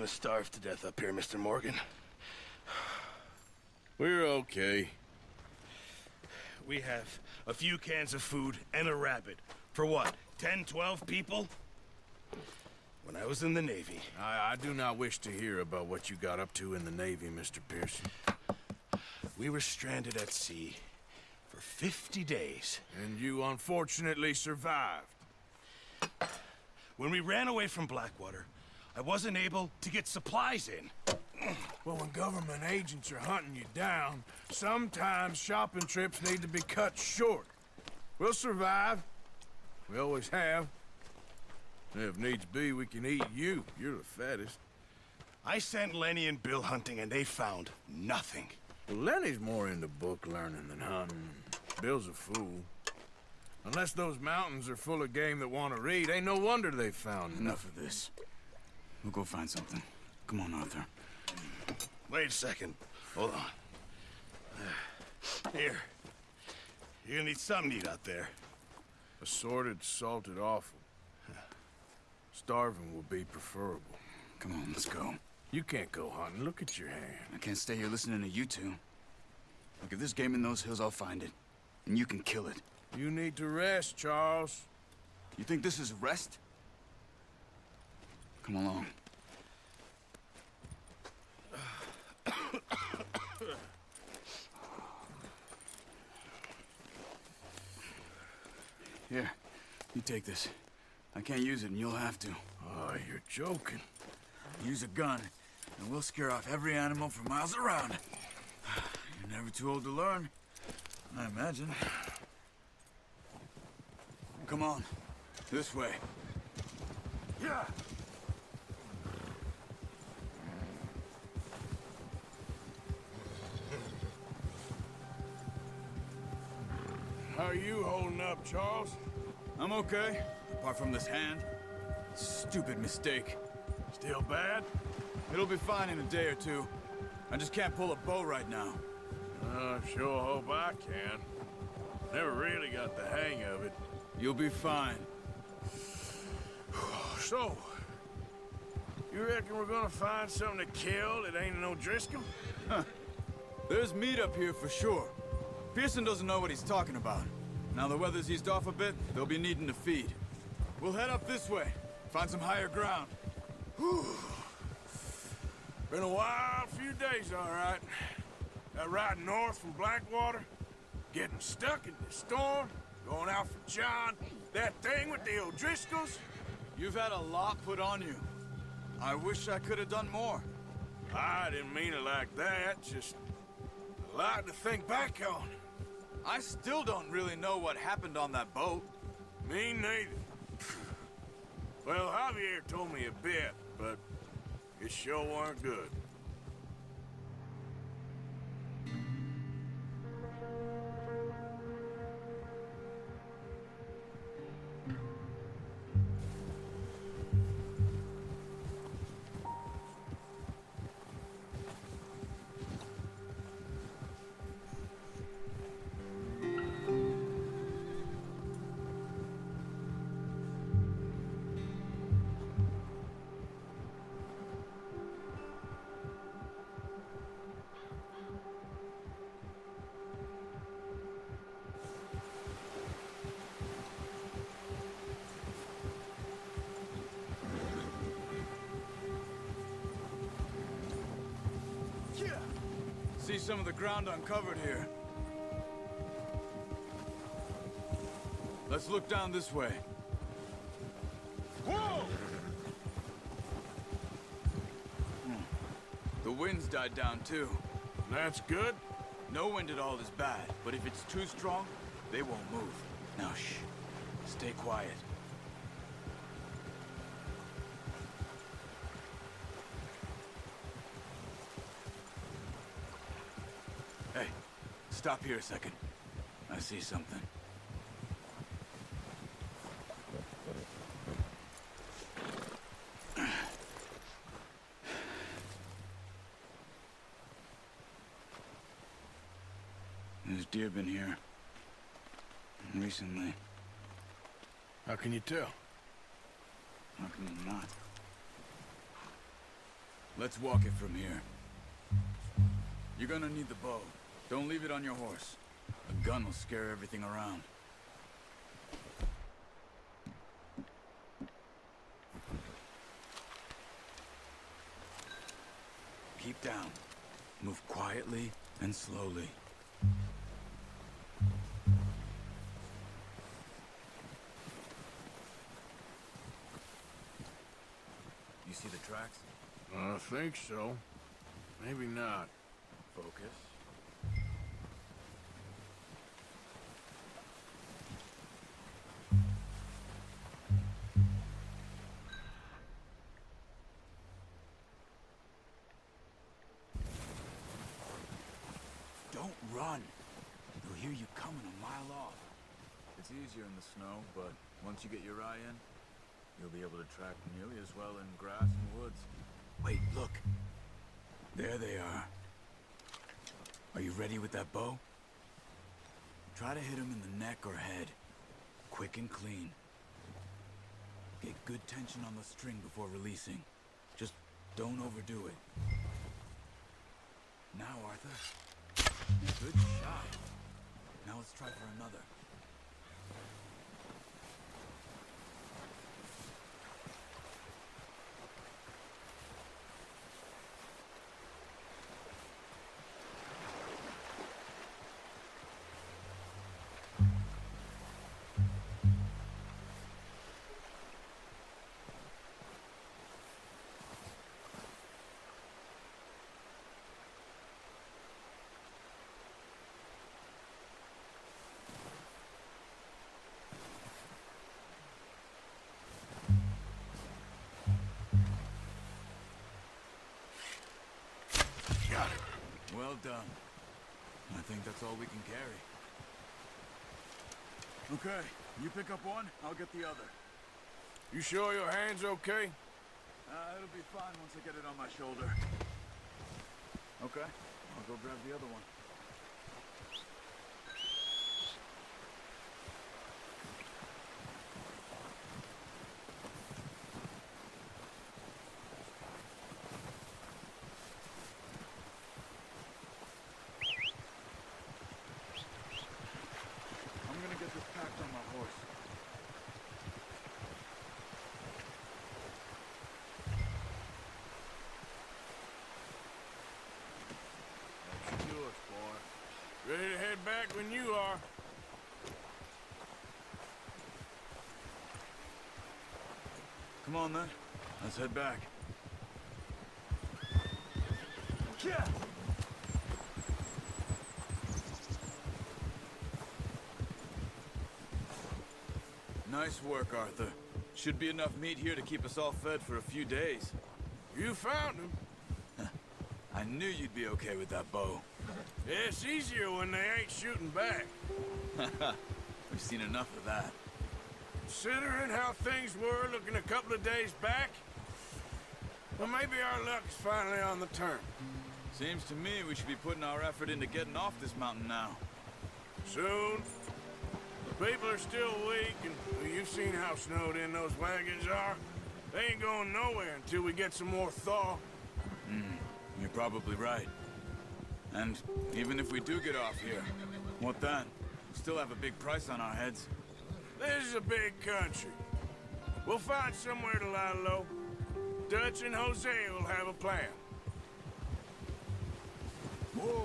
gonna starve to death up here, Mr. Morgan. We're okay. We have a few cans of food and a rabbit. For what, 10, 12 people? When I was in the Navy... I do not wish to hear about what you got up to in the Navy, Mr. Pearson. We were stranded at sea for 50 days. And you unfortunately survived. When we ran away from Blackwater, I wasn't able to get supplies in. Well, when government agents are hunting you down, sometimes shopping trips need to be cut short. We'll survive. We always have. If needs be, we can eat you. You're the fattest. I sent Lenny and Bill hunting, and they found nothing. Well, Lenny's more into book learning than hunting. Bill's a fool. Unless those mountains are full of game that want to read, ain't no wonder they found Enough of this. We'll go find something. Come on, Arthur. Wait a second. Hold on. Here. You're gonna need something to eat out there. Assorted, salted offal. Starving will be preferable. Come on, let's go. You can't go hunting. Look at your hand. I can't stay here listening to you two. Look, if there's game in those hills, I'll find it. And you can kill it. You need to rest, Charles. You think this is rest? Come along. Here, you take this. I can't use it, and you'll have to. Oh, you're joking. Use a gun, and we'll scare off every animal for miles around. You're never too old to learn, I imagine. Come on, this way. Yeah. How are you holding up, Charles? I'm okay, apart from this hand. Stupid mistake. Still bad? It'll be fine in a day or two. I just can't pull a bow right now. I sure hope I can. Never really got the hang of it. You'll be fine. So, you reckon we're gonna find something to kill that ain't no Driscoll? There's meat up here for sure. Pearson doesn't know what he's talking about. Now the weather's eased off a bit, they'll be needing to feed. We'll head up this way, find some higher ground. Whew. Been a wild few days, all right. That ride north from Blackwater, getting stuck in the storm, going out for John, that thing with the O'Driscolls. You've had a lot put on you. I wish I could have done more. I didn't mean it like that, just a lot to think back on. I still don't really know what happened on that boat. Me neither. Well, Javier told me a bit, but it sure weren't good. See some of the ground uncovered here. Let's look down this way. Whoa! The wind's died down too. That's good. No wind at all is bad, but if it's too strong, they won't move. Now shh. Stay quiet. Hey, stop here a second. I see something. There's deer been here. Recently. How can you tell? How can you not? Let's walk it from here. You're gonna need the bow. Don't leave it on your horse. A gun will scare everything around. Keep down. Move quietly and slowly. You see the tracks? I think so. Maybe not. Focus. Don't run. They'll hear you coming a mile off. It's easier in the snow, but once you get your eye in, you'll be able to track nearly as well in grass and woods. Wait, look. There they are. Are you ready with that bow? Try to hit him in the neck or head. Quick and clean. Get good tension on the string before releasing. Just don't overdo it. Now, Arthur. Good shot. Now let's try for another. Got it. Well done. I think that's all we can carry. Okay, you pick up one, I'll get the other. You sure your hand's okay? It'll be fine once I get it on my shoulder. Okay, I'll go grab the other one. I'm gonna get this packed on my horse. That's yours, boy. Ready to head back when you are. Come on then, let's head back. Yeah. Nice work, Arthur. Should be enough meat here to keep us all fed for a few days. You found him. I knew you'd be okay with that bow. Yeah, it's easier when they ain't shooting back. We've seen enough of that. Considering how things were looking a couple of days back, well, maybe our luck is finally on the turn. Seems to me we should be putting our effort into getting off this mountain now. Soon. The people are still weak, and well, you've seen how snowed in those wagons are. They ain't going nowhere until we get some more thaw. You're probably right. And even if we do get off here, what then? We still have a big price on our heads. This is a big country. We'll find somewhere to lie low. Dutch and Hosea will have a plan. Whoa!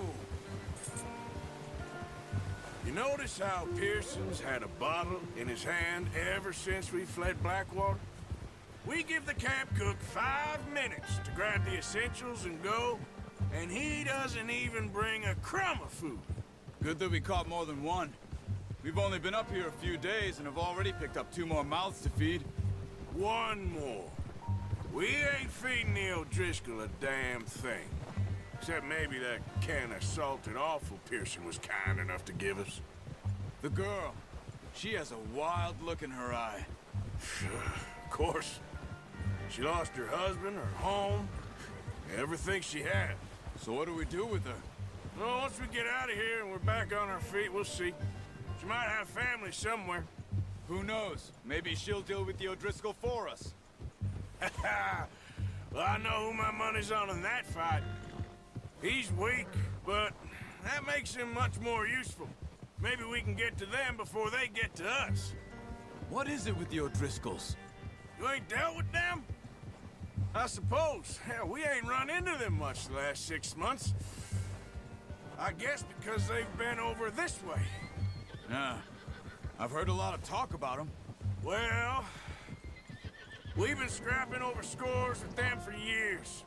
You notice how Pearson's had a bottle in his hand ever since we fled Blackwater? We give the camp cook 5 minutes to grab the essentials and go, and he doesn't even bring a crumb of food. Good that we caught more than one. We've only been up here a few days and have already picked up 2 more mouths to feed. One more. We ain't feeding the O'Driscoll a damn thing. Except maybe that can of salted offal Pearson was kind enough to give us. The girl. She has a wild look in her eye. Of course. She lost her husband, her home, everything she had. So what do we do with her? Well, once we get out of here and we're back on our feet, we'll see. She might have family somewhere. Who knows? Maybe she'll deal with the O'Driscoll for us. Well, Well, I know who my money's on in that fight. He's weak, but that makes him much more useful. Maybe we can get to them before they get to us. What is it with the O'Driscolls? You ain't dealt with them? I suppose. Hell, we ain't run into them much the last 6 months. I guess because they've been over this way. Yeah, I've heard a lot of talk about them. Well, we've been scrapping over scores with them for years.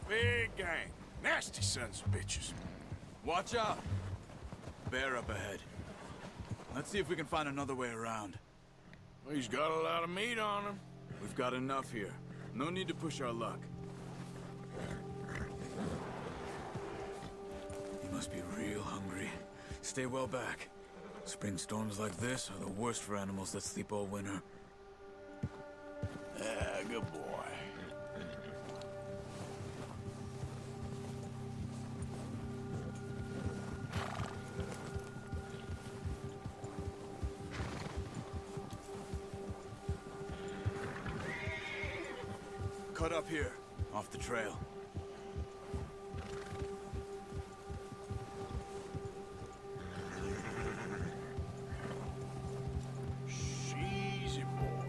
Big gang. Nasty sons of bitches. Watch out. Bear up ahead. Let's see if we can find another way around. He's got a lot of meat on him. We've got enough here. No need to push our luck. He must be real hungry. Stay well back. Spring storms like this are the worst for animals that sleep all winter. Ah, good boy. Cut up here, off the trail. Easy, boy.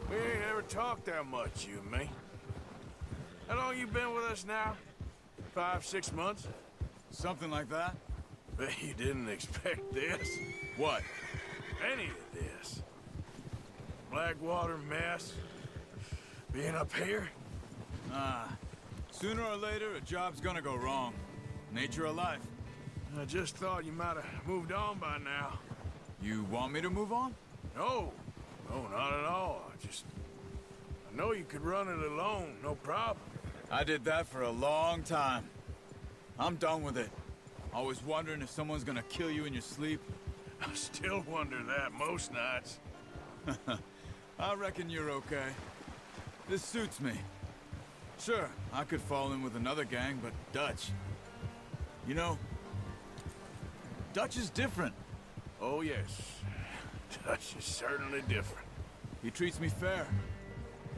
We ain't ever talked that much, you and me. How long you been with us now? 5, 6 months? Something like that? Bet you didn't expect this. What? Any of this. Blackwater mess. Being up here. Sooner or later, a job's gonna go wrong. Nature of life. I just thought you might have moved on by now. You want me to move on? No. No, not at all. I know you could run it alone, no problem. I did that for a long time. I'm done with it. Always wondering if someone's gonna kill you in your sleep. I still wonder that most nights. I reckon you're okay. This suits me. Sure, I could fall in with another gang, but Dutch... You know, Dutch is different. Oh, yes. Dutch is certainly different. He treats me fair.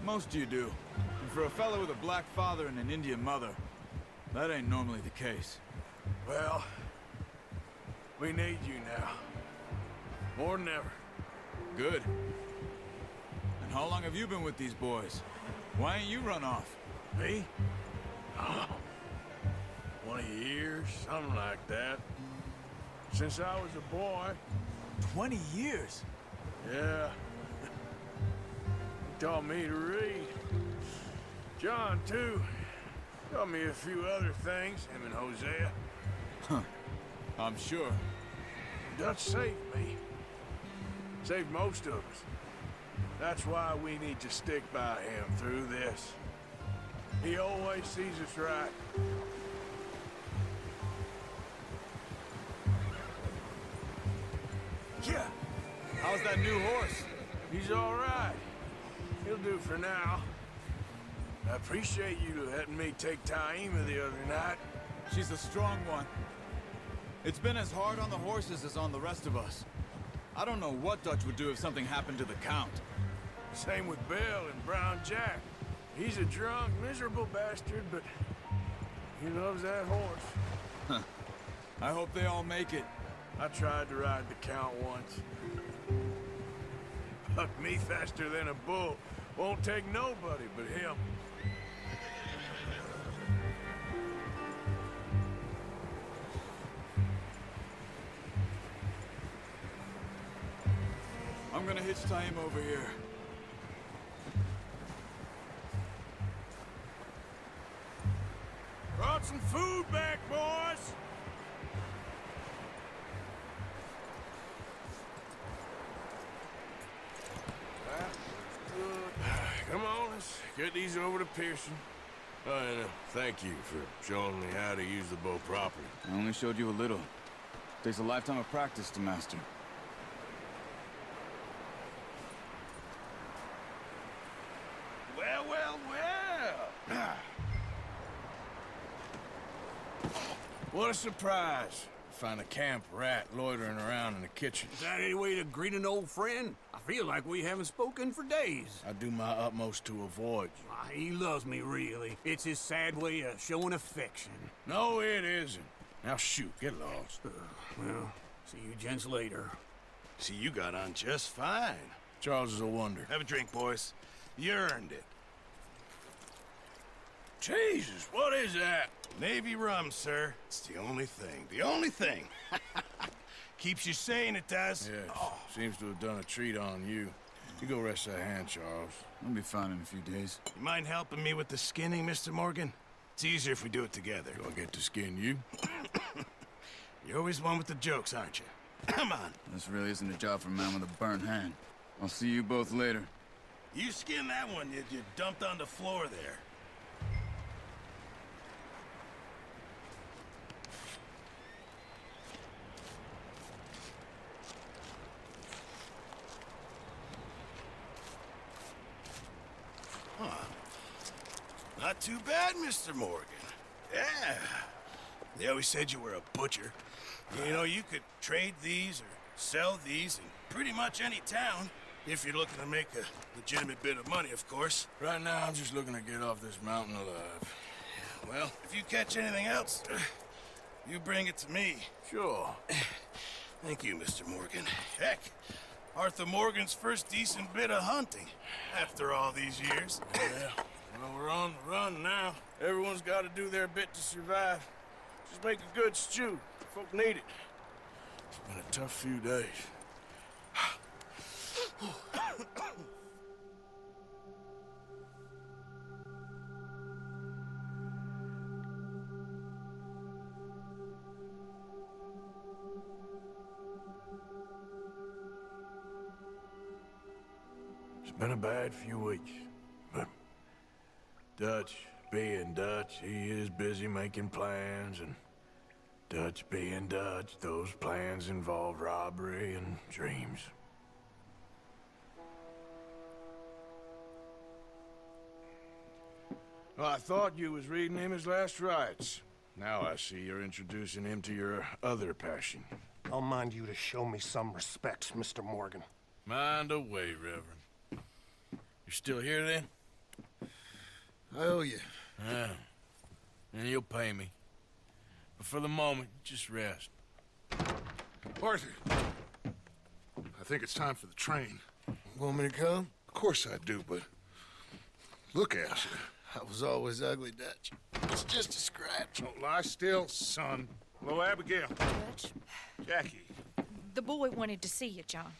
Most of you do. And for a fellow with a black father and an Indian mother, that ain't normally the case. Well, we need you now. More than ever. Good. And how long have you been with these boys? Why ain't you run off? Me? Oh, 20 years, something like that. Since I was a boy. 20 years? Yeah. He taught me to read. John, too. Taught me a few other things, him and Hosea. Huh. I'm sure. Dutch saved me. Saved most of us. That's why we need to stick by him through this. He always sees us right. Yeah. How's that new horse? He's all right. He'll do for now. I appreciate you letting me take Taima the other night. She's a strong one. It's been as hard on the horses as on the rest of us. I don't know what Dutch would do if something happened to the Count. Same with Bill and Brown Jack. He's a drunk, miserable bastard, but he loves that horse. Huh. I hope they all make it. I tried to ride the Count once. Bucked me faster than a bull. Won't take nobody but him. I'm gonna hitch tie him over here. Brought some food back, boys! Come on, let's get these over to Pearson. And thank you for showing me how to use the bow properly. I only showed you a little. Takes a lifetime of practice to master. Well, well, well! What a surprise. Find a camp rat loitering around in the kitchen. Is that any way to greet an old friend? I feel like we haven't spoken for days. I do my utmost to avoid you. Ah, he loves me, really. It's his sad way of showing affection. No, it isn't. Now shoot, get lost. Well, see you gents later. See, you got on just fine. Charles is a wonder. Have a drink, boys. You earned it. Jesus, what is that? Navy rum, sir. It's the only thing. The only thing. Keeps you sane, it does. Yes, seems to have done a treat on you. You go rest that hand, Charles. I'll be fine in a few days. You mind helping me with the skinning, Mr. Morgan? It's easier if we do it together. Do I get to skin you? You're always one with the jokes, aren't you? Come on. This really isn't a job for a man with a burnt hand. I'll see you both later. You skin that one you dumped on the floor there. Not too bad, Mr. Morgan. Yeah. They always said you were a butcher. You know, you could trade these or sell these in pretty much any town. If you're looking to make a legitimate bit of money, of course. Right now, I'm just looking to get off this mountain alive. Well, if you catch anything else, you bring it to me. Sure. Thank you, Mr. Morgan. Heck, Arthur Morgan's first decent bit of hunting after all these years. Yeah. Well, we're on the run now. Everyone's got to do their bit to survive. Just make a good stew. Folk need it. It's been a tough few days. It's been a bad few weeks, but Dutch being Dutch, he is busy making plans, and Dutch being Dutch, those plans involve robbery and dreams. Well, I thought you was reading him his last rites. Now I see you're introducing him to your other passion. I'll mind you to show me some respect, Mr. Morgan. Mind away, Reverend. You're still here, then? I owe you. Yeah. And you'll pay me. But for the moment, just rest. Arthur, I think it's time for the train. Want me to come? Of course I do, but look at you. I was always ugly, Dutch. It's just a scratch. Don't lie still, son. Hello, Abigail. Dutch, Jackie. the boy wanted to see you, John.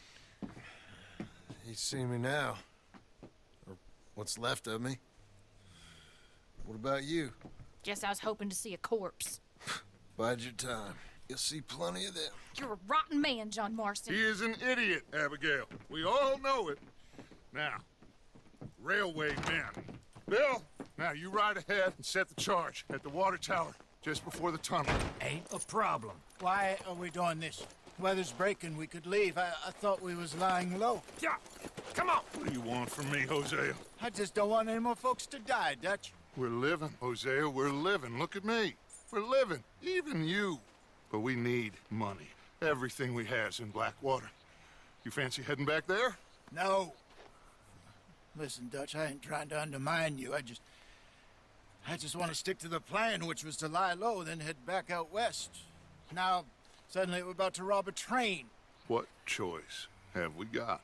He's seen me now. Or what's left of me. What about you? Guess I was hoping to see a corpse. Bide your time. You'll see plenty of them. You're a rotten man, John Marston. He is an idiot, Abigail. We all know it. Now, railway men. Bill, now you ride ahead and set the charge at the water tower just before the tunnel. Ain't a problem. Why are we doing this? Weather's breaking, we could leave. I thought we was lying low. Yeah, come on. What do you want from me, Hosea? I just don't want any more folks to die, Dutch. We're living, Hosea, we're living. Look at me. We're living, even you. But we need money. Everything we has in Blackwater. You fancy heading back there? No. Listen, Dutch, I ain't trying to undermine you. I just want to stick to the plan, which was to lie low, then head back out west. Now, suddenly we're about to rob a train. What choice have we got?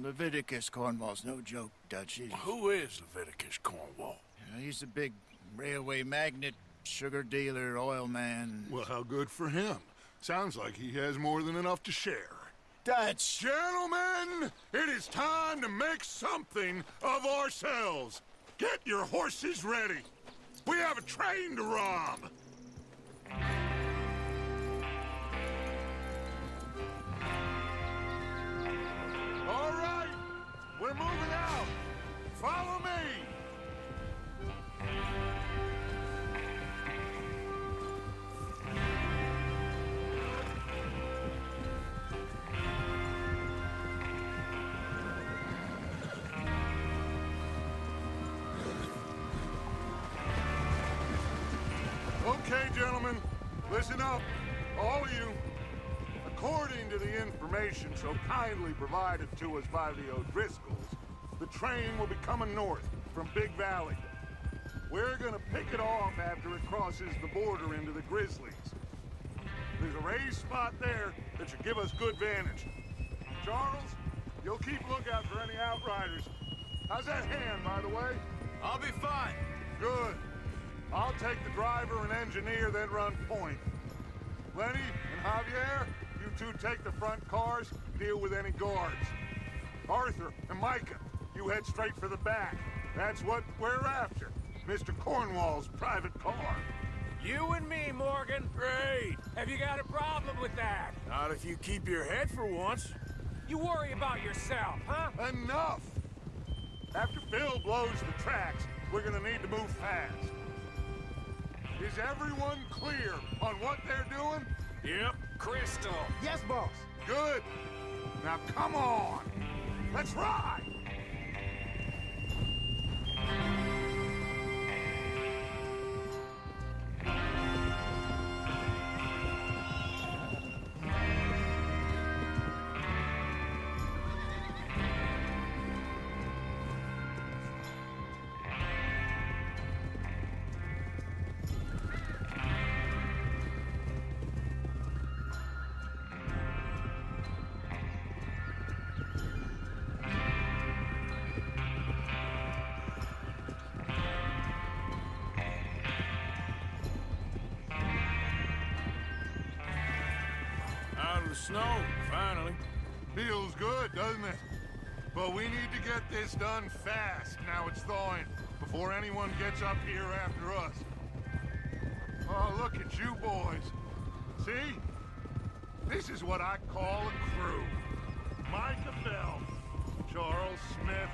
Leviticus Cornwall's no joke, Dutch. Who is Leviticus Cornwall? He's a big railway magnate, sugar dealer, oil man. Well, how good for him. Sounds like he has more than enough to share. Dutch! Gentlemen, it is time to make something of ourselves. Get your horses ready. We have a train to rob. All right, we're moving out. Follow me. Okay, gentlemen, listen up. All of you, according to the information so kindly provided to us by the O'Driscolls, the train will be coming north from Big Valley. We're gonna pick it off after it crosses the border into the Grizzlies. There's a raised spot there that should give us good vantage. Charles, you'll keep lookout for any outriders. How's that hand, by the way? I'll be fine. Good. I'll take the driver and engineer, then run point. Lenny and Javier, you two take the front cars, deal with any guards. Arthur and Micah, you head straight for the back. That's what we're after. Mr. Cornwall's private car. You and me, Morgan. Great. Have you got a problem with that? Not if you keep your head for once. You worry about yourself, huh? Enough! After Bill blows the tracks, we're gonna need to move fast. Is everyone clear on what they're doing? Yep. Crystal. Yes, boss. Good. Now come on. Let's ride! Out of the snow, finally. Feels good, doesn't it? But we need to get this done fast now it's thawing, before anyone gets up here after us. Oh, look at you boys. See? This is what I call a crew. Micah Bell, Charles Smith,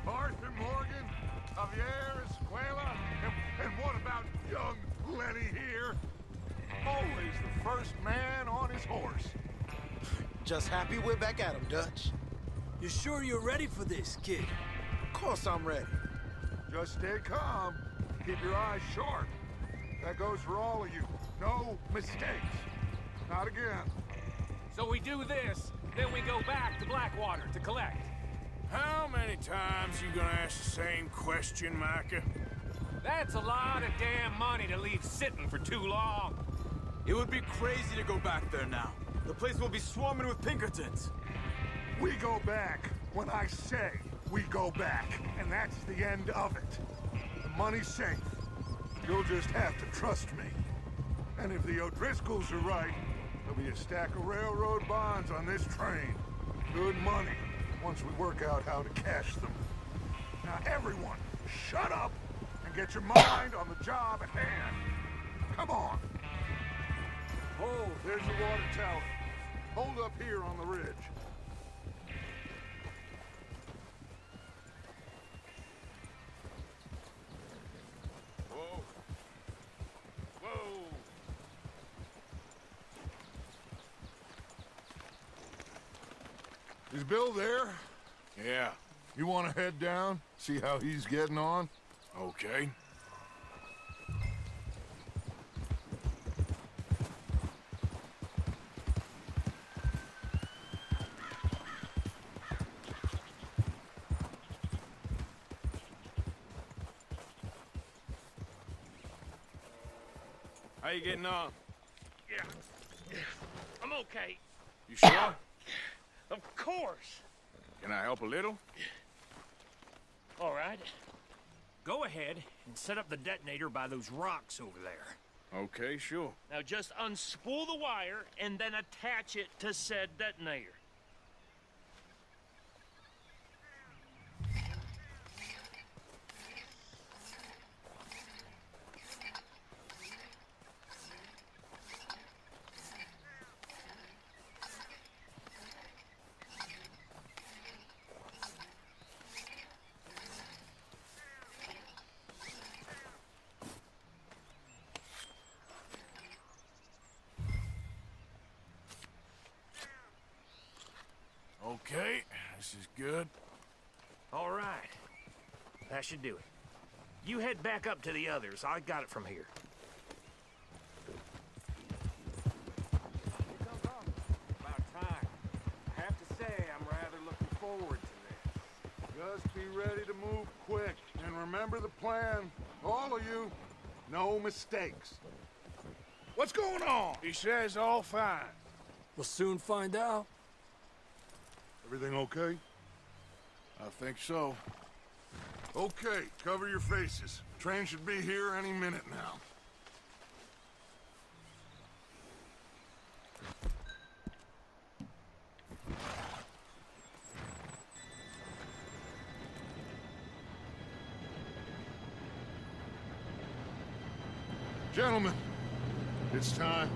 Arthur Morgan, Javier Escuela, and what about young Lenny here? Always the first man on his horse. Just happy we're back at 'em, Dutch. You sure you're ready for this, kid? Of course I'm ready. Just stay calm. Keep your eyes sharp. That goes for all of you. No mistakes. Not again. So we do this, then we go back to Blackwater to collect. How many times you gonna ask the same question, Micah? That's a lot of damn money to leave sitting for too long. It would be crazy to go back there now. The place will be swarming with Pinkertons. We go back when I say we go back, and that's the end of it. The money's safe. You'll just have to trust me. And if the O'Driscolls are right, there'll be a stack of railroad bonds on this train. Good money, once we work out how to cash them. Now everyone, shut up and get your mind on the job at hand. Come on. Oh, there's the water tower. Hold up here on the ridge. Whoa. Whoa. Is Bill there? Yeah. You want to head down? See how he's getting on? Okay. How you getting on? Yeah. I'm okay. You sure? Of course. Can I help a little? All right. Go ahead and set up the detonator by those rocks over there. Okay, sure. Now just unspool the wire and then attach it to said detonator. Okay, this is good. All right. That should do it. You head back up to the others. I got it from here. forward to this. Just be ready to move quick. And remember the plan. All of you, no mistakes. What's going on? He says all fine. We'll soon find out. Everything okay? I think so. Okay, cover your faces. Train should be here any minute now. Gentlemen, it's time.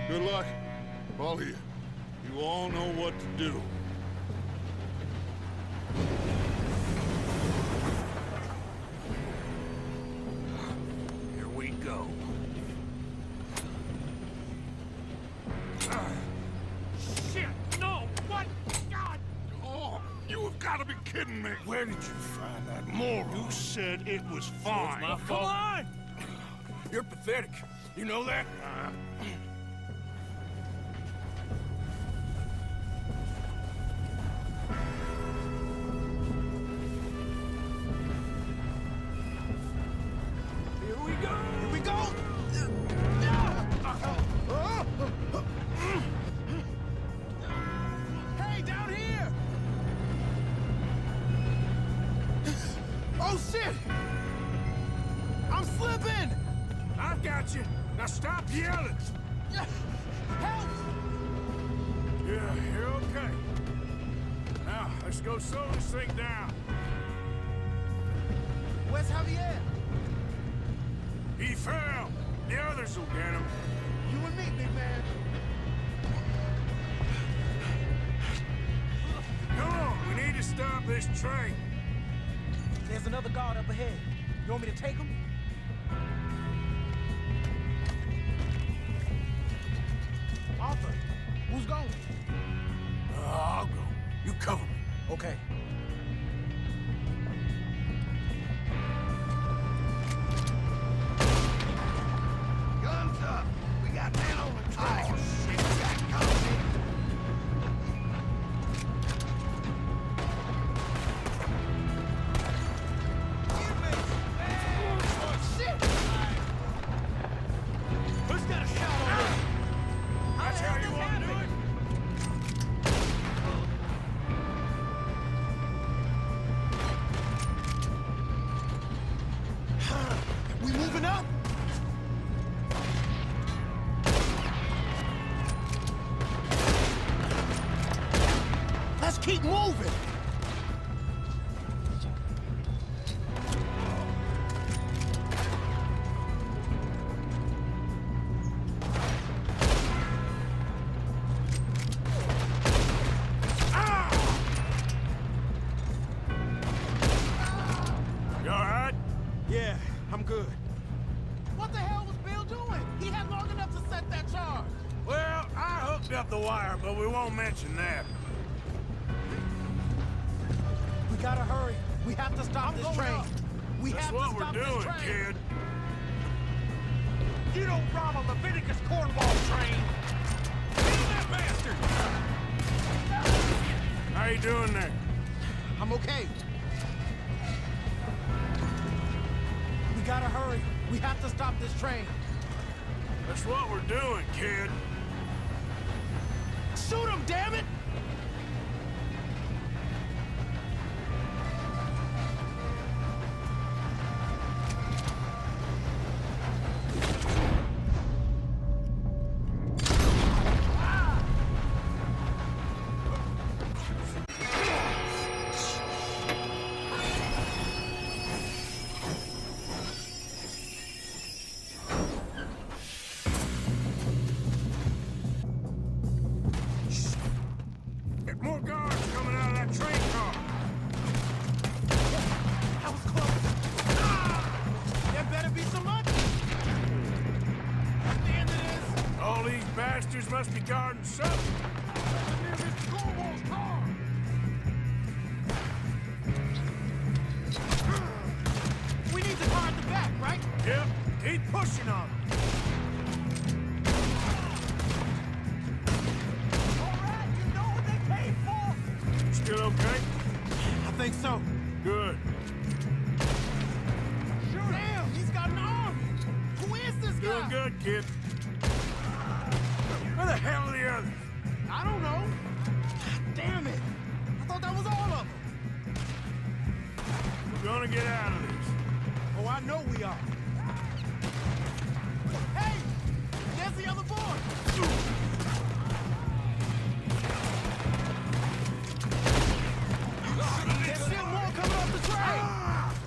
Good luck, all of you. You all know what to do. Here we go. Shit! No! What? God! Oh, you have got to be kidding me. Where did you find that moron? You said it was fine. My Come fault. on! You're pathetic. You know that? Here we go. Here we go! Hey, down here! Oh, shit! I'm slipping! I got you. Now stop yelling. Help! Yeah, you're okay. Now, let's go slow this thing down. Where's Javier? He fell. The others will get him. You and me, big man. Come on, we need to stop this train. There's another guard up ahead. You want me to take him? Arthur, who's going? I'll go. You cover me. Okay. Guns up! We got men on the track! Oh, shit! We got company! Who's got a shot on me? That's how you want to do it? We moving up? Let's keep moving. You all right? Yeah, I'm good. What the hell was Bill doing? He had long enough to set that charge. Well, I hooked up the wire, but we won't mention that. We gotta hurry. We have to stop this train. We That's have what to we're stop doing, this train. kid. You don't rob a Leviticus cornball train! Kill that bastard! How you doing there? I'm okay. We gotta hurry. We have to stop this train. That's what we're doing, kid. Shoot him, damn it! Get more guards coming out of that train car. That was close. There better be some money. At the end of this, All these bastards must be guarding something. Near this Cornwall's car! we need the car at the back, right? Yep, keep pushing on them. kid. Where the hell are the others? I don't know. God damn it. I thought that was all of them. We're gonna get out of this. Oh, I know we are. Hey! There's the other boy! There's still more coming off the train!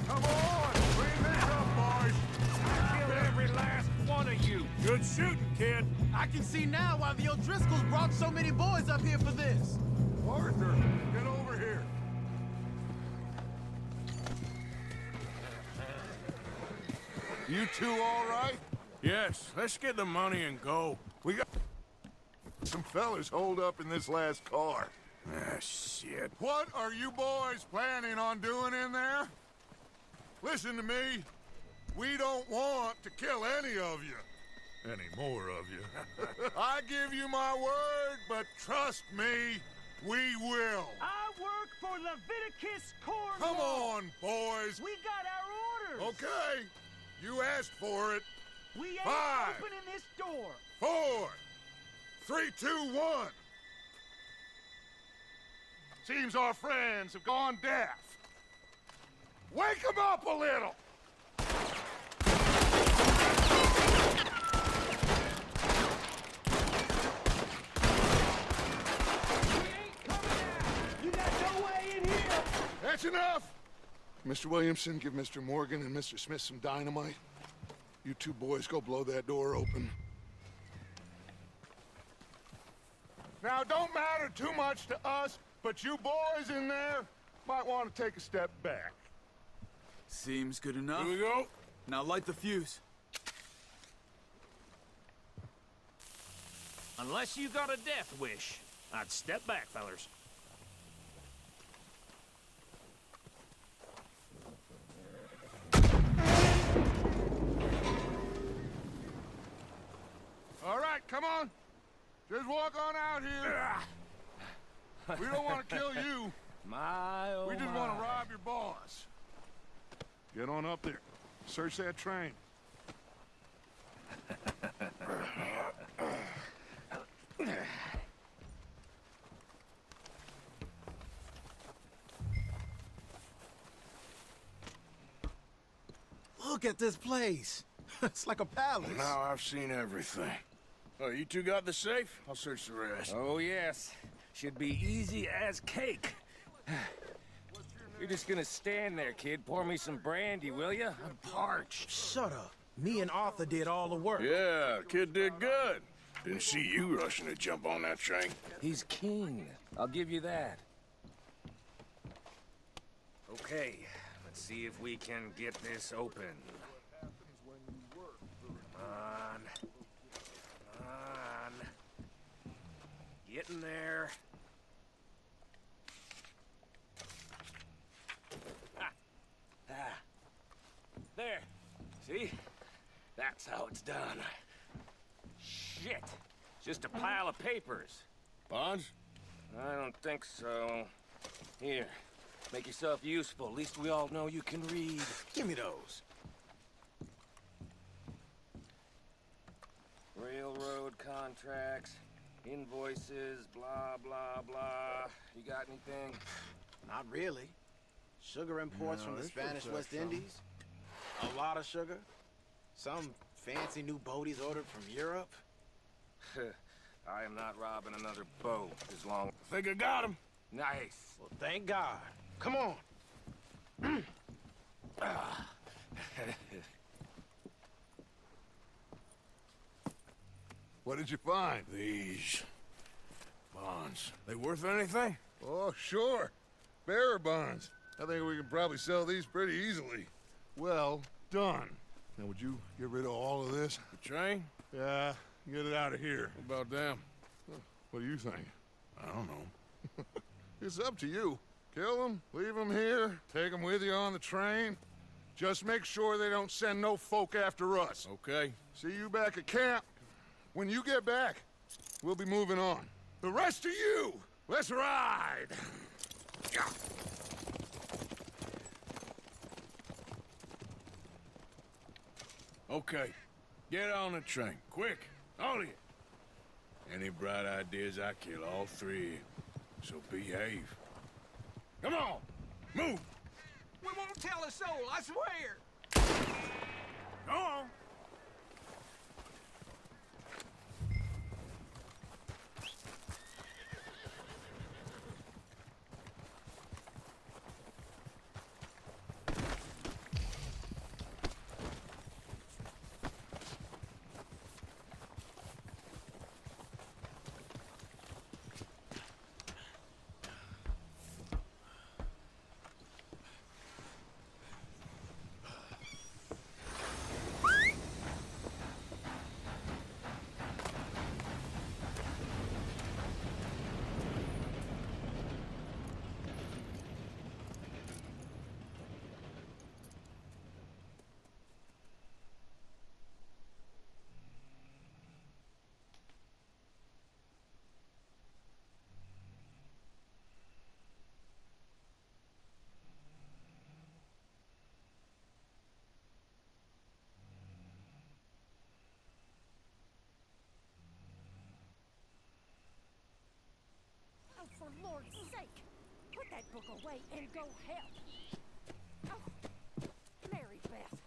Come on! Clean this up, boys! Kill every last one of you. Good shooting, kid. I can see now why the O'Driscolls brought so many boys up here for this. Arthur, get over here. You two all right? Yes, let's get the money and go. We got some fellas holed up in this last car. Ah, shit. What are you boys planning on doing in there? Listen to me. We don't want to kill any of you. Any more of you. I give you my word, but trust me, we will. I work for Leviticus Corps. Come on, boys. We got our orders. Okay. You asked for it. We ain't 5, opening this door. 4, 3, 2, 1. Seems our friends have gone deaf. Wake them up a little. You got no way in here. That's enough. Mr. Williamson, give Mr. Morgan and Mr. Smith some dynamite. You two boys go blow that door open. Now, don't matter too much to us, but you boys in there might want to take a step back. Seems good enough. Here we go. Now light the fuse. Unless you got a death wish, I'd step back, fellers. All right, come on. Just walk on out here. We don't want to kill you. My, oh We just want to rob your boss. Get on up there. Search that train. Look at this place. It's like a palace. Now I've seen everything. Oh, you two got the safe? I'll search the rest. Oh, yes. Should be easy as cake. You're just gonna stand there, kid. Pour me some brandy, will you? I'm parched. Shut up. Me and Arthur did all the work. Yeah, kid did good. Didn't see you rushing to jump on that train. He's keen. I'll give you that. Okay, let's see if we can get this open. Come on. Come on. Get in there. There. See? That's how it's done. Shit. Just a pile of papers. Bonds? I don't think so. Here. Make yourself useful. At least we all know you can read. Give me those. Railroad contracts, invoices, blah, blah, blah. You got anything? Not really. Sugar imports from the Spanish West Indies. A lot of sugar. Some fancy new boaties ordered from Europe. I am not robbing another boat as long... Think I got him. Nice. Well, thank God. Come on. What did you find? These bonds. They worth anything? Oh, sure. Bearer bonds. I think we can probably sell these pretty easily. Well done. Now, would you get rid of all of this? The train? Yeah, get it out of here. What about them? What do you think? I don't know. It's up to you. Kill them, leave them here, take them with you on the train. Just make sure they don't send no folk after us. Okay. See you back at camp. When you get back, we'll be moving on. The rest of you, let's ride! Okay. Get on the train, quick, all of you. Any bright ideas, I kill all three. So behave. Come on, move. We won't tell a soul, I swear. Go on. Oh, for Lord's sake, put that book away and go help. Oh, Mary Beth.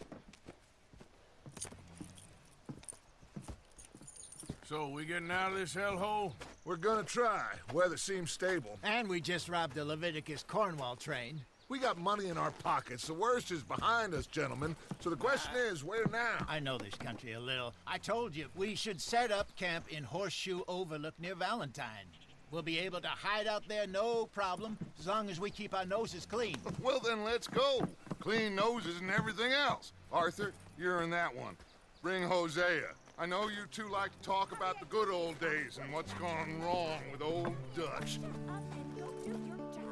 So, we getting out of this hellhole? We're gonna try. Weather seems stable. And we just robbed the Leviticus Cornwall train. We got money in our pockets. The worst is behind us, gentlemen. So the question is, where now? I know this country a little. I told you, we should set up camp in Horseshoe Overlook near Valentine. We'll be able to hide out there, no problem, as long as we keep our noses clean. Well, then let's go. Clean noses and everything else. Arthur, you're in that one. Bring Hosea. I know you two like to talk about the good old days and what's gone wrong with old Dutch. Up and go do your job.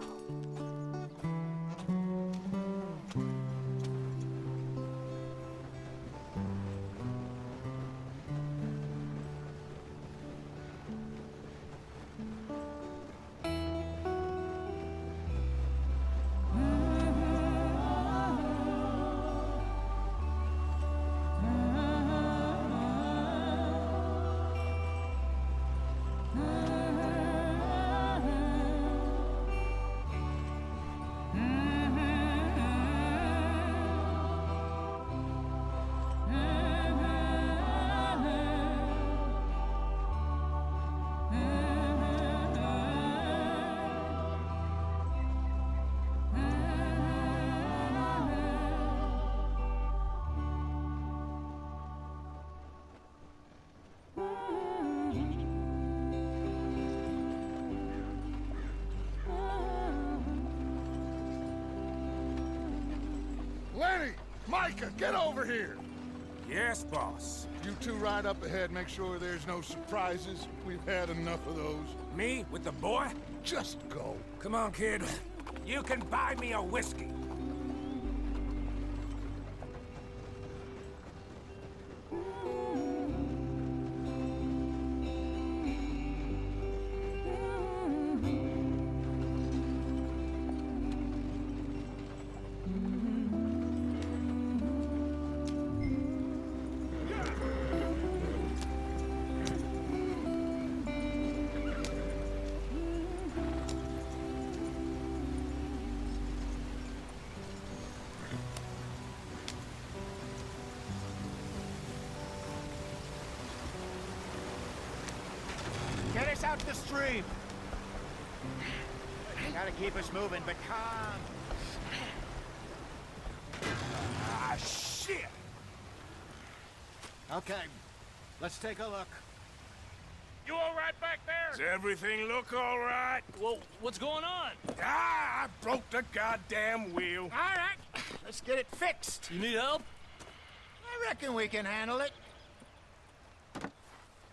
Lenny! Micah, get over here! Yes, boss. You two ride up ahead, make sure there's no surprises. We've had enough of those. Me with the boy? Just go. Come on, kid. You can buy me a whiskey. Get us out the stream. Gotta keep us moving, but calm. Ah, shit! Okay, let's take a look. You all right back there? Does everything look all right? Well, what's going on? Ah, I broke the goddamn wheel. All right, let's get it fixed. You need help? I reckon we can handle it.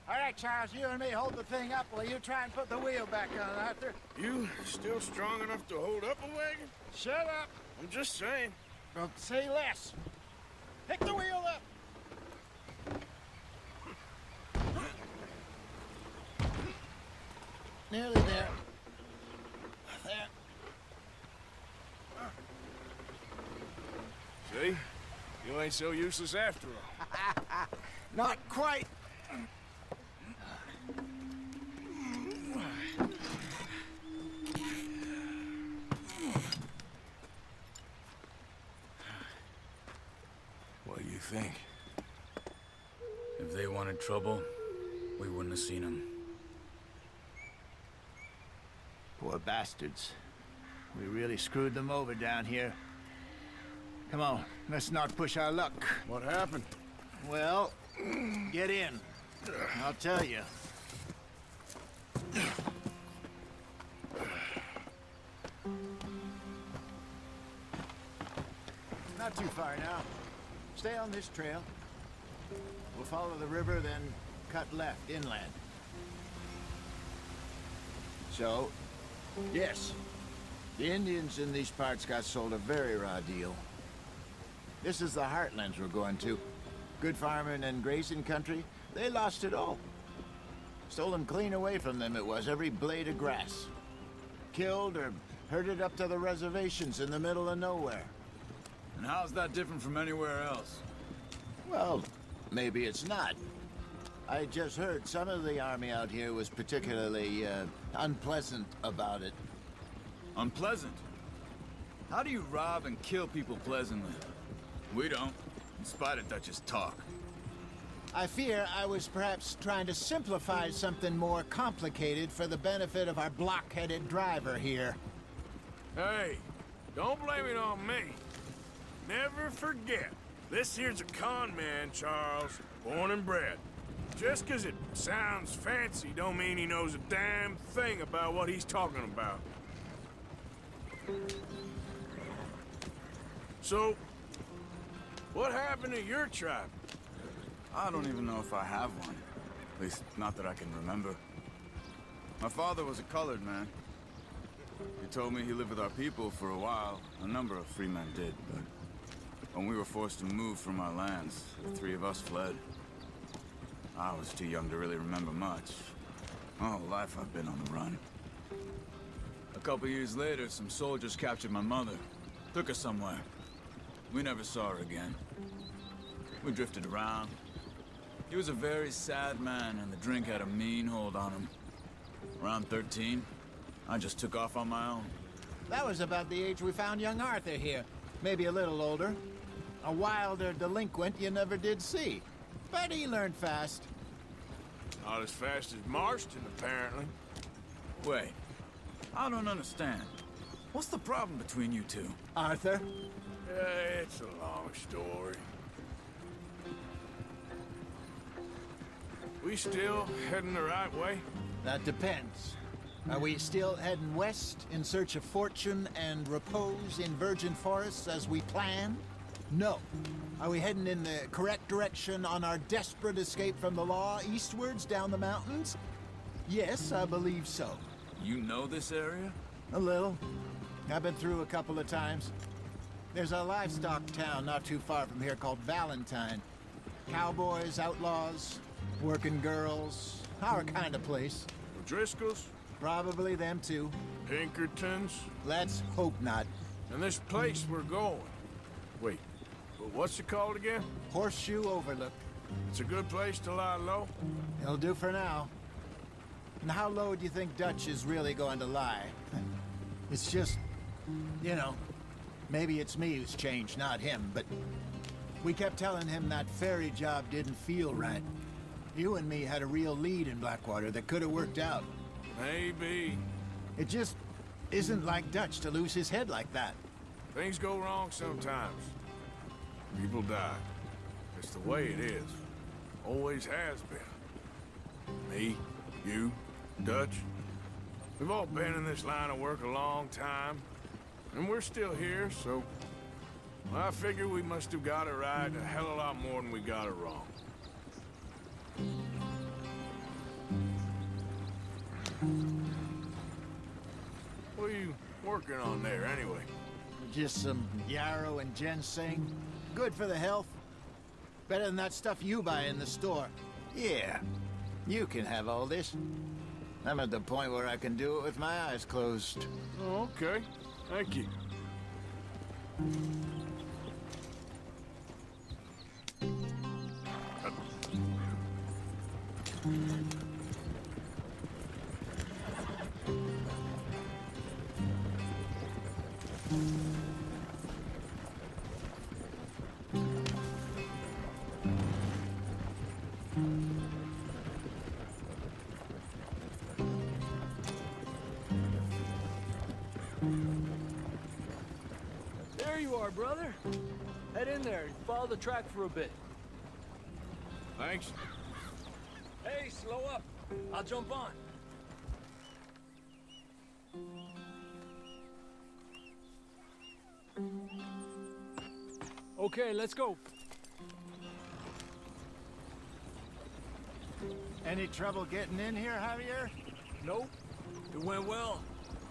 All right, Charles, you and me hold the thing up while you try and put the wheel back on, Arthur. You still strong enough to hold up a wagon? Shut up. I'm just saying. Well, say less. Pick the wheel up. Nearly there. There. See? You You ain't so useless after all. Not quite. What do you think? If they wanted trouble, we wouldn't have seen them. Poor bastards. We really screwed them over down here. Come on, let's not push our luck. What happened? Well, get in. I'll tell you. Not too far now. Stay on this trail. We'll follow the river, then cut left inland. So, yes, the Indians in these parts got sold a very raw deal. This is the heartlands we're going to. Good farming and grazing country, they lost it all. Stolen clean away from them it was, every blade of grass. Killed or herded up to the reservations in the middle of nowhere. And how's that different from anywhere else? Well, maybe it's not. I just heard some of the army out here was particularly, unpleasant about it. Unpleasant? How do you rob and kill people pleasantly? We don't, in spite of Dutch's talk. I fear I was perhaps trying to simplify something more complicated for the benefit of our block-headed driver here. Hey, don't blame it on me. Never forget, this here's a con man, Charles, born and bred. Just 'cause it sounds fancy don't mean he knows a damn thing about what he's talking about. So, what happened to your tribe? I don't even know if I have one. At least, not that I can remember. My father was a colored man. He told me he lived with our people for a while. A number of free men did, but when we were forced to move from our lands, the three of us fled. I was too young to really remember much. My whole life I've been on the run. A couple years later, some soldiers captured my mother. Took her somewhere. We never saw her again. We drifted around. He was a very sad man, and the drink had a mean hold on him. Around 13, I just took off on my own. That was about the age we found young Arthur here. Maybe a little older. A wilder delinquent you never did see. But he learned fast. Not as fast as Marston, apparently. Wait, I don't understand. What's the problem between you two? Arthur? It's a long story. We still heading the right way? That depends. Are we still heading west in search of fortune and repose in virgin forests as we planned? No. Are we heading in the correct direction on our desperate escape from the law eastwards down the mountains? Yes, I believe so. You know this area? A little. I've been through a couple of times. There's a livestock town not too far from here called Valentine. Cowboys, outlaws, working girls, our kind of place. O'Driscolls? Probably them too. Pinkertons? Let's hope not. And this place we're going. Wait, but what's it called again? Horseshoe Overlook. It's a good place to lie low? It'll do for now. And how low do you think Dutch is really going to lie? It's just, you know, maybe it's me who's changed, not him, but we kept telling him that ferry job didn't feel right. You and me had a real lead in Blackwater that could have worked out. Maybe. It just isn't like Dutch to lose his head like that. Things go wrong sometimes. People die. It's the way it is. Always has been. Me, you, Dutch. We've all been in this line of work a long time. And we're still here, so... I figure we must have got it right a hell of a lot more than we got it wrong. What are you working on there, anyway? Just some yarrow and ginseng. Good for the health. Better than that stuff you buy in the store. Yeah, you can have all this. I'm at the point where I can do it with my eyes closed. Oh, okay. Thank you. There you are, brother. Head in there and follow the track for a bit. Thanks. Hey, slow up. I'll jump on. Okay, let's go. Any trouble getting in here, Javier? Nope. It went well.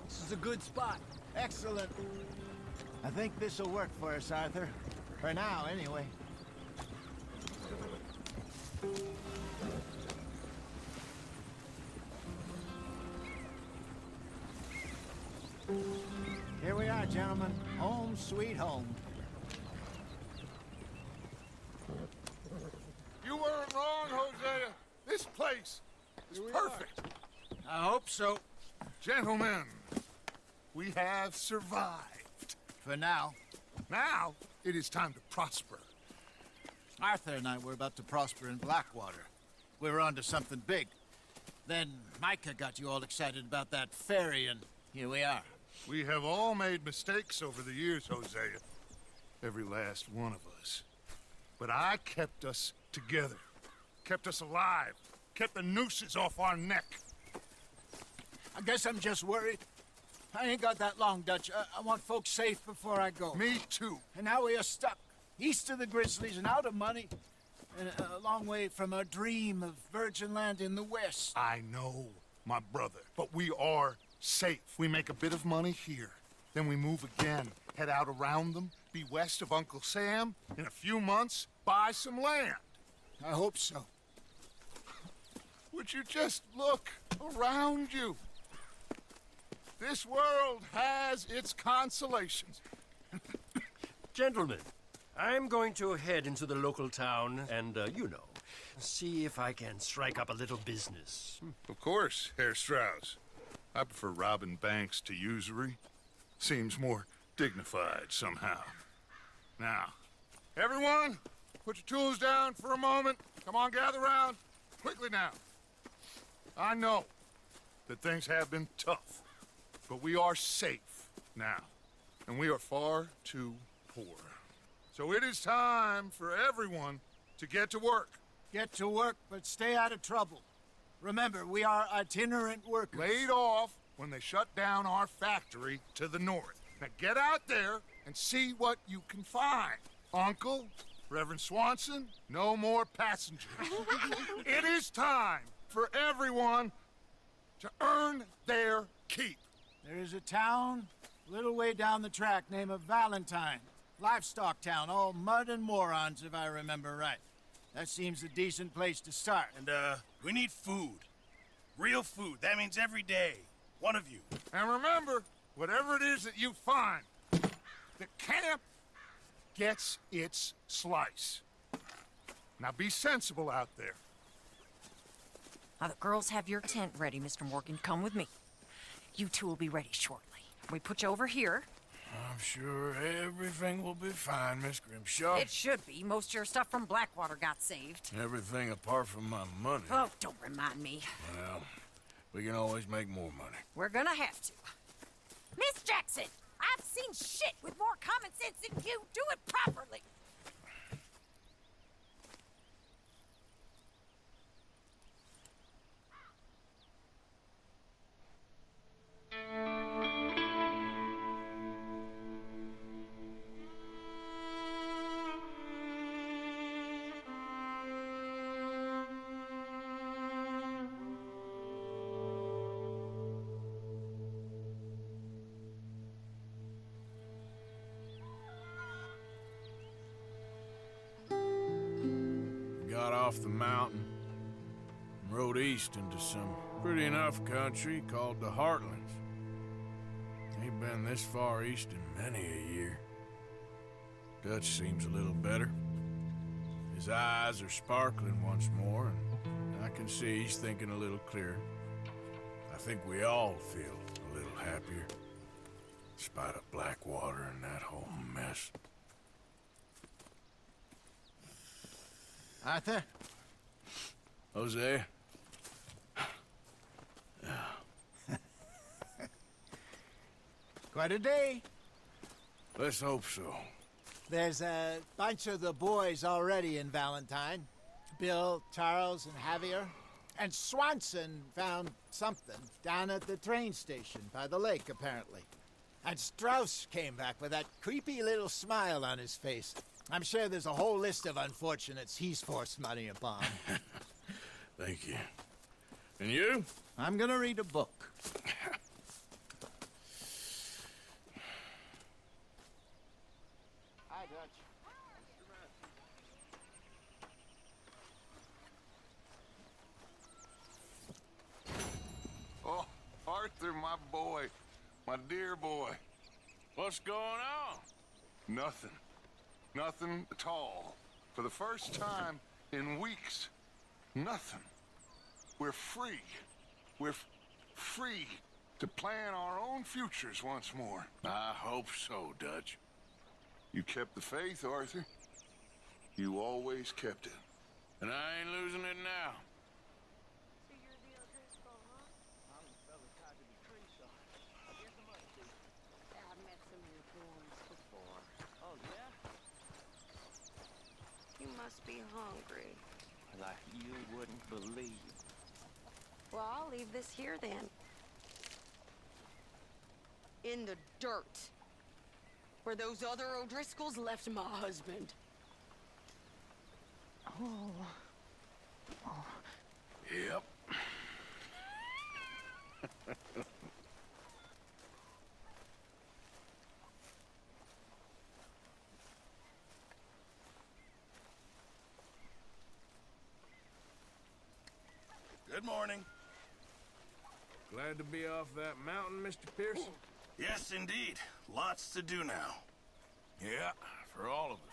This is a good spot. Excellent. I think this'll work for us, Arthur. For now, anyway. Here we are, gentlemen. Home sweet home. You weren't wrong, Hosea. This place is perfect. I hope so. Gentlemen, we have survived. For now. Now, it is time to prosper. Arthur and I were about to prosper in Blackwater. We were onto something big. Then Micah got you all excited about that ferry, and here we are. We have all made mistakes over the years, Hosea. Every last one of us. But I kept us together. Kept us alive. Kept the nooses off our neck. I guess I'm just worried. I ain't got that long, Dutch. I want folks safe before I go. Me too. And now we are stuck, east of the Grizzlies and out of money, and a long way from our dream of virgin land in the west. I know, my brother, but we are safe. We make a bit of money here, then we move again, head out around them, be west of Uncle Sam, in a few months, buy some land. I hope so. Would you just look around you? This world has its consolations. Gentlemen, I'm going to head into the local town and, see if I can strike up a little business. Of course, Herr Strauss. I prefer robbing banks to usury. Seems more dignified somehow. Now, everyone, put your tools down for a moment. Come on, gather round. Quickly now. I know that things have been tough, but we are safe now, and we are far too poor. So it is time for everyone to get to work. Get to work, but stay out of trouble. Remember, we are itinerant workers. Laid off when they shut down our factory to the north. Now get out there and see what you can find. Uncle, Reverend Swanson, no more passengers. It is time for everyone to earn their keep. There is a town a little way down the track named Valentine. Livestock town, all mud and morons, if I remember right. That seems a decent place to start. And, we need food. Real food. That means every day. One of you. And remember, whatever it is that you find, the camp gets its slice. Now be sensible out there. Now the girls have your tent ready, Mr. Morgan. Come with me. You two will be ready shortly. We put you over here. I'm sure everything will be fine, Miss Grimshaw. It should be. Most of your stuff from Blackwater got saved. Everything apart from my money. Oh, don't remind me. Well, we can always make more money. We're gonna have to. Miss Jackson, I've seen shit with more common sense than you. Do it properly. Got off the mountain and rode east into some pretty enough country called the Heartlands. Ain't been this far east in many a year. Dutch seems a little better. His eyes are sparkling once more, and I can see he's thinking a little clearer. I think we all feel a little happier. In spite of Blackwater and that whole mess. Arthur? Jose? Quite a day. Let's hope so. There's a bunch of the boys already in Valentine. Bill, Charles, and Javier. And Swanson found something down at the train station by the lake, apparently. And Strauss came back with that creepy little smile on his face. I'm sure there's a whole list of unfortunates he's forced money upon. Thank you. And you? I'm gonna read a book. Hi, Dutch. Oh, Arthur, my boy. My dear boy. What's going on? Nothing. Nothing at all. For the first time in weeks. Nothing. We're free. We're free to plan our own futures once more. I hope so, Dutch. You kept the faith, Arthur. You always kept it. And I ain't losing it now. So you're the O'Driscoll, huh? I'm the fella tied to the tree, so I guess I must be. Yeah, I've met some of your boys before. Oh, yeah? You must be hungry. Like you wouldn't believe. Well, I'll leave this here then. In the dirt. Where those other O'Driscolls left my husband. Oh. Yep. Good morning. Glad to be off that mountain, Mr. Pearson? Yes, indeed. Lots to do now. Yeah, for all of us.